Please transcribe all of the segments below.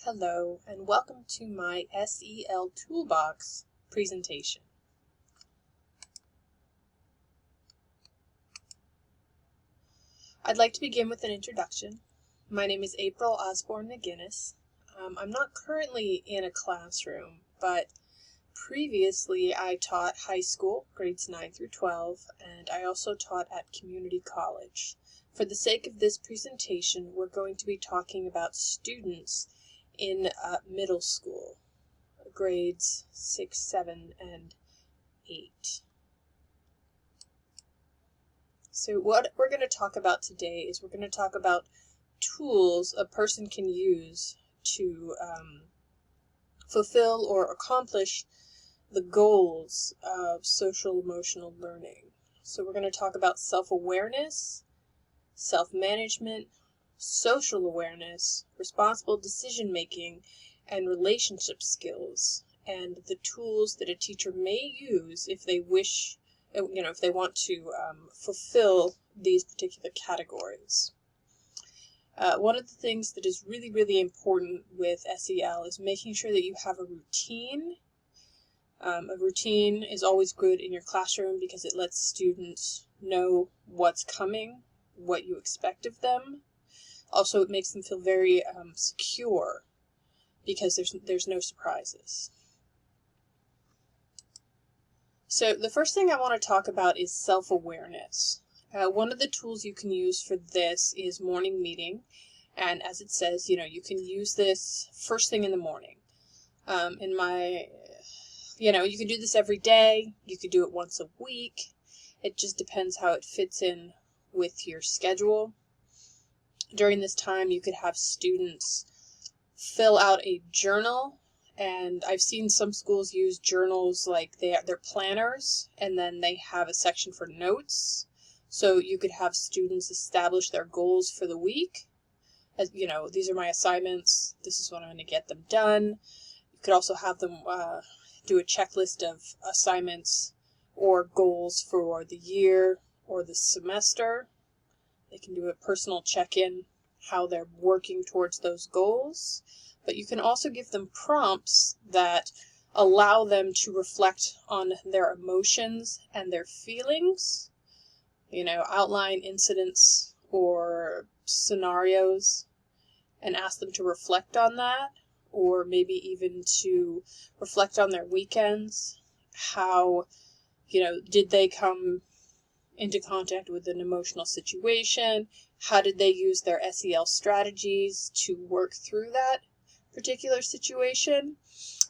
Hello, and welcome to my SEL Toolbox presentation. I'd like to begin with an introduction. My name is April Osborne McGinnis. I'm not currently in a classroom, but previously I taught high school, grades 9 through 12, and I also taught at community college. For the sake of this presentation, we're going to be talking about students in middle school, grades 6, 7, and 8. So what we're going to talk about today is we're going to talk about tools a person can use to fulfill or accomplish the goals of social emotional learning. So we're going to talk about self-awareness, self-management, social awareness, responsible decision-making, and relationship skills, and the tools that a teacher may use if they wish, if they want to fulfill these particular categories. One of the things that is really, really important with SEL is making sure that you have a routine. A routine is always good in your classroom because it lets students know what's coming, what you expect of them. Also, it makes them feel very secure because there's no surprises. So the first thing I want to talk about is self-awareness. One of the tools you can use for this is morning meeting, and as it says, you can use this first thing in the morning. You can do this every day. You could do it once a week. It just depends how it fits in with your schedule. During this time, you could have students fill out a journal, and I've seen some schools use journals like they're planners, and then they have a section for notes. So you could have students establish their goals for the week. As these are my assignments. This is when I'm going to get them done. You could also have them do a checklist of assignments or goals for the year or the semester. They can do a personal check-in, how they're working towards those goals. But you can also give them prompts that allow them to reflect on their emotions and their feelings. Outline incidents or scenarios and ask them to reflect on that, or maybe even to reflect on their weekends. How, did they come into contact with an emotional situation? How did they use their SEL strategies to work through that particular situation?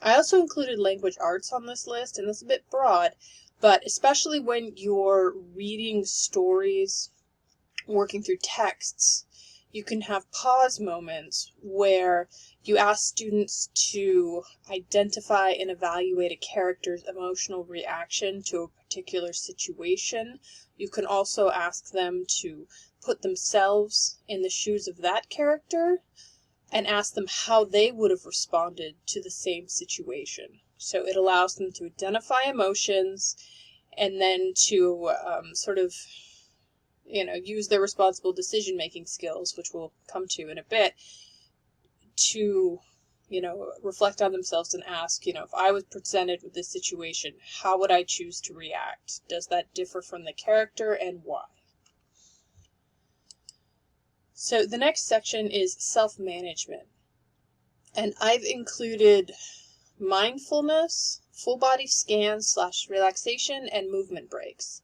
I also included language arts on this list, and that's a bit broad, but especially when you're reading stories, working through texts, you can have pause moments where you ask students to identify and evaluate a character's emotional reaction to a particular situation. You can also ask them to put themselves in the shoes of that character and ask them how they would have responded to the same situation. So it allows them to identify emotions and then to use their responsible decision-making skills, which we'll come to in a bit, to, reflect on themselves and ask, if I was presented with this situation, how would I choose to react? Does that differ from the character, and why? So the next section is self-management. And I've included mindfulness, full body scans / relaxation, and movement breaks.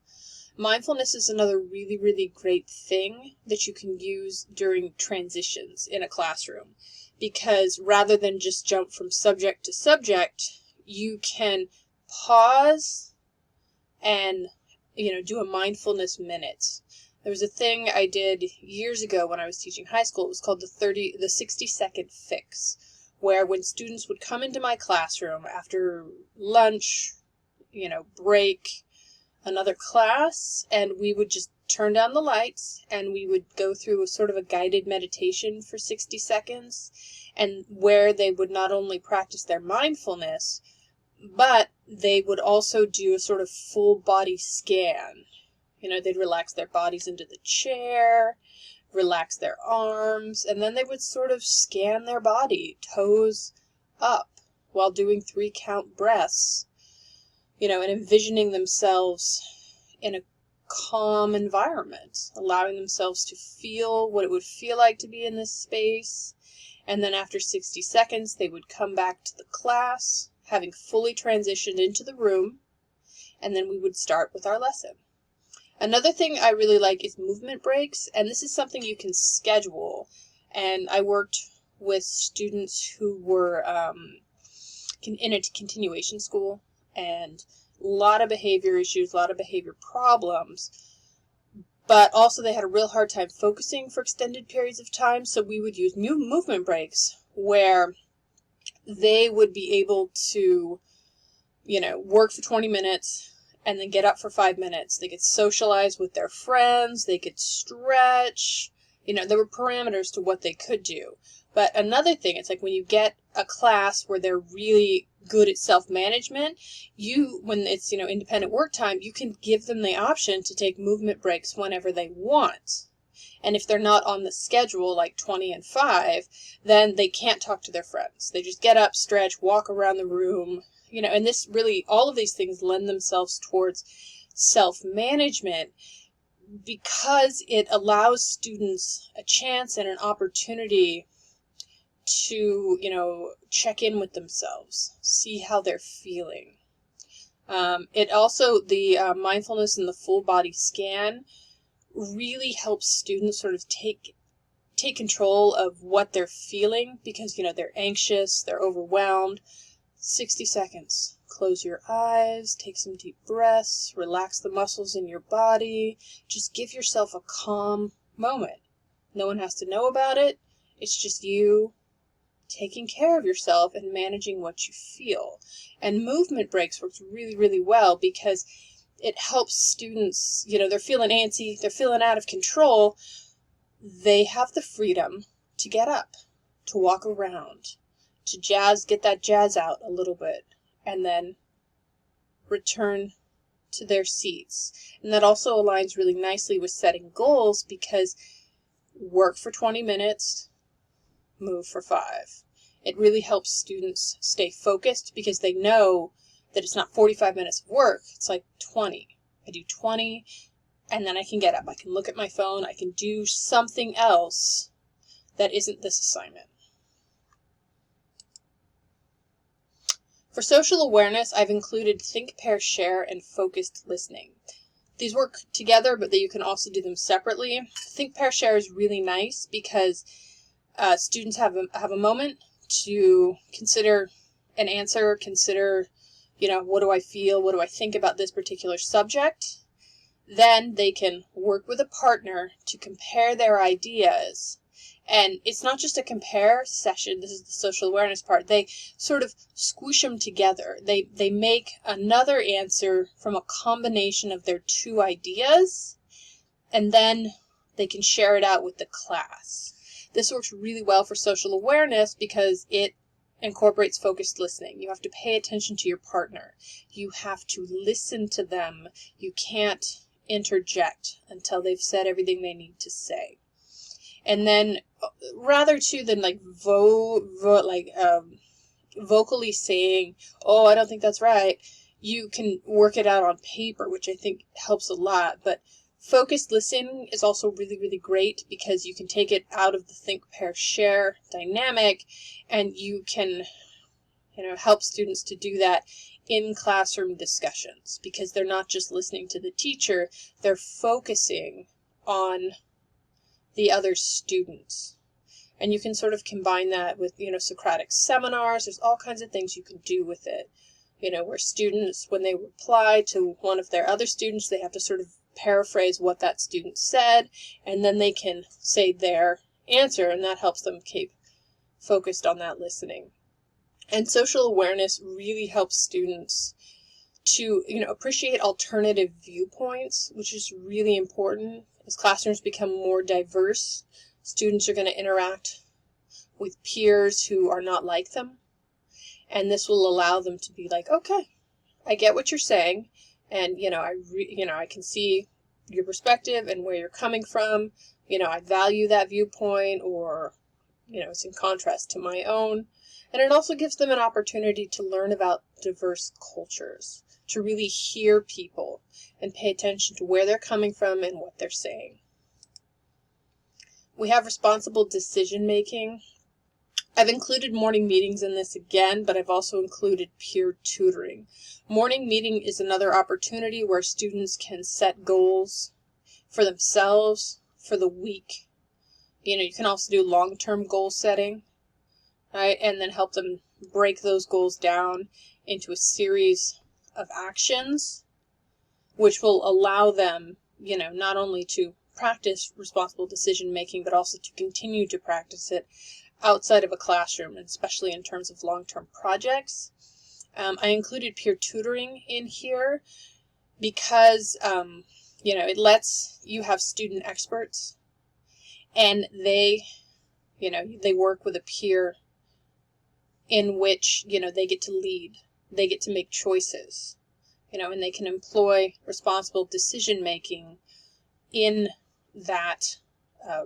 Mindfulness is another really, really great thing that you can use during transitions in a classroom, because rather than just jump from subject to subject, you can pause and, do a mindfulness minute. There was a thing I did years ago when I was teaching high school. It was called the 60-second fix, where when students would come into my classroom after lunch, break, another class, and we would just turn down the lights and we would go through a sort of a guided meditation for 60 seconds, and where they would not only practice their mindfulness, but they would also do a sort of full body scan. They'd relax their bodies into the chair, relax their arms, and then they would sort of scan their body, toes up, while doing 3-count breaths, and envisioning themselves in a calm environment, allowing themselves to feel what it would feel like to be in this space. And then after 60 seconds, they would come back to the class, having fully transitioned into the room, and then we would start with our lesson. Another thing I really like is movement breaks, and this is something you can schedule. And I worked with students who were in a continuation school, and a lot of behavior issues, a lot of behavior problems, but also they had a real hard time focusing for extended periods of time, so we would use movement breaks where they would be able to, work for 20 minutes and then get up for 5 minutes. They could socialize with their friends, they could stretch, there were parameters to what they could do. But another thing, it's like when you get a class where they're really good at self-management, when it's, independent work time, you can give them the option to take movement breaks whenever they want. And if they're not on the schedule, like 20 and 5, then they can't talk to their friends. They just get up, stretch, walk around the room, and this really, all of these things lend themselves towards self-management because it allows students a chance and an opportunity to, check in with themselves, see how they're feeling. It also, the mindfulness and the full body scan really helps students sort of take control of what they're feeling because, they're anxious, they're overwhelmed. 60 seconds. Close your eyes, take some deep breaths, relax the muscles in your body. Just give yourself a calm moment. No one has to know about it. It's just you taking care of yourself and managing what you feel. And movement breaks works really, really well because it helps students, they're feeling antsy, they're feeling out of control. They have the freedom to get up, to walk around, to get that jazz out a little bit, and then return to their seats. And that also aligns really nicely with setting goals because work for 20 minutes, move for 5. It really helps students stay focused because they know that it's not 45 minutes of work, it's like 20. I do 20, and then I can get up. I can look at my phone, I can do something else that isn't this assignment. For social awareness, I've included think, pair, share, and focused listening. These work together, but you can also do them separately. Think, pair, share is really nice because students have a moment to consider an answer, consider, what do I feel, what do I think about this particular subject. Then they can work with a partner to compare their ideas. And it's not just a compare session, this is the social awareness part. They sort of squish them together. They make another answer from a combination of their 2 ideas, and then they can share it out with the class. This works really well for social awareness because it incorporates focused listening. You have to pay attention to your partner. You have to listen to them. You can't interject until they've said everything they need to say. And then, rather than vocally saying, "Oh, I don't think that's right," you can work it out on paper, which I think helps a lot. But focused listening is also really, really great because you can take it out of the think, pair, share dynamic, and you can, help students to do that in classroom discussions because they're not just listening to the teacher, they're focusing on the other students. And you can sort of combine that with, Socratic seminars. There's all kinds of things you can do with it. Where students, when they reply to one of their other students, they have to sort of paraphrase what that student said, and then they can say their answer, and that helps them keep focused on that listening. And social awareness really helps students to, appreciate alternative viewpoints, which is really important. As classrooms become more diverse, students are going to interact with peers who are not like them. And this will allow them to be like, okay, I get what you're saying. And, I can see your perspective and where you're coming from. I value that viewpoint, or, it's in contrast to my own. And it also gives them an opportunity to learn about diverse cultures, to really hear people and pay attention to where they're coming from and what they're saying. We have responsible decision making. I've included morning meetings in this again, but I've also included peer tutoring. Morning meeting is another opportunity where students can set goals for themselves for the week. You can also do long-term goal setting, right? And then help them break those goals down into a series of actions, which will allow them, not only to practice responsible decision making, but also to continue to practice it outside of a classroom, and especially in terms of long-term projects. I included peer tutoring in here because, it lets you have student experts, and they work with a peer in which, they get to lead, they get to make choices, and they can employ responsible decision-making in that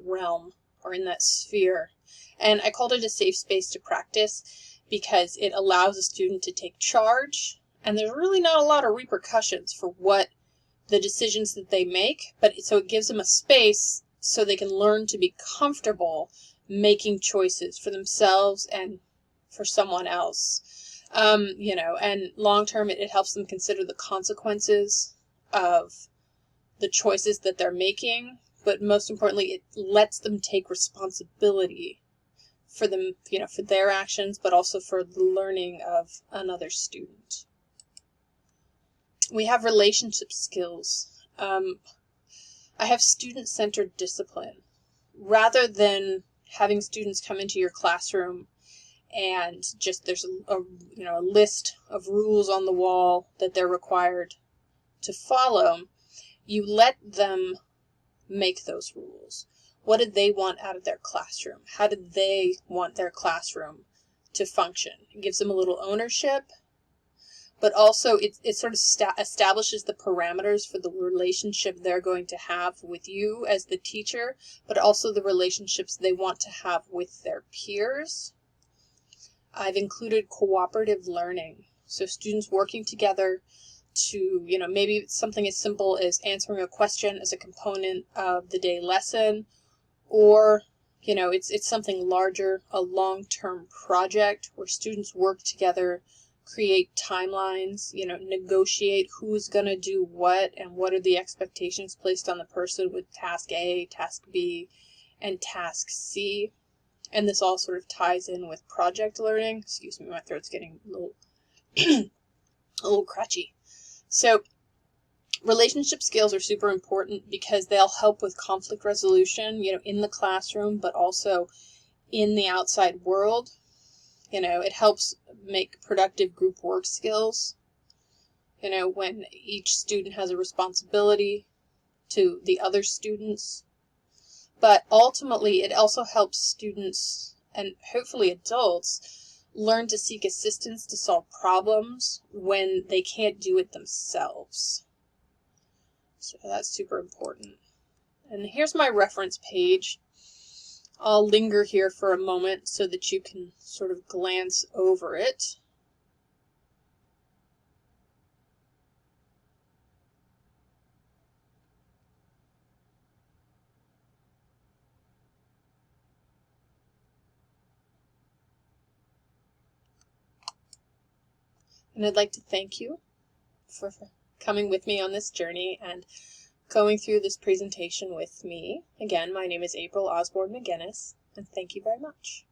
realm, or in that sphere. And I called it a safe space to practice because it allows a student to take charge, and there's really not a lot of repercussions for what the decisions that they make, but so it gives them a space so they can learn to be comfortable making choices for themselves and for someone else. And long term, it helps them consider the consequences of the choices that they're making, but most importantly, it lets them take responsibility for them, for their actions, but also for the learning of another student. We have relationship skills. I have student-centered discipline. Rather than having students come into your classroom and just there's a list of rules on the wall that they're required to follow, you let them make those rules. What did they want out of their classroom? How did they want their classroom to function? It gives them a little ownership, but also it sort of establishes the parameters for the relationship they're going to have with you as the teacher, but also the relationships they want to have with their peers. I've included cooperative learning, so students working together to, maybe something as simple as answering a question as a component of the day lesson, or, it's something larger, a long-term project where students work together, create timelines, negotiate who's going to do what and what are the expectations placed on the person with task A, task B, and task C. And this all sort of ties in with project learning. Excuse me, my throat's getting a little, a little crutchy. So relationship skills are super important because they'll help with conflict resolution, in the classroom, but also in the outside world. It helps make productive group work skills, when each student has a responsibility to the other students. But ultimately, it also helps students, and hopefully adults, learn to seek assistance to solve problems when they can't do it themselves. So that's super important. And here's my reference page. I'll linger here for a moment so that you can sort of glance over it. And I'd like to thank you for coming with me on this journey and going through this presentation with me. Again, my name is April Osborne McGinnis, and thank you very much.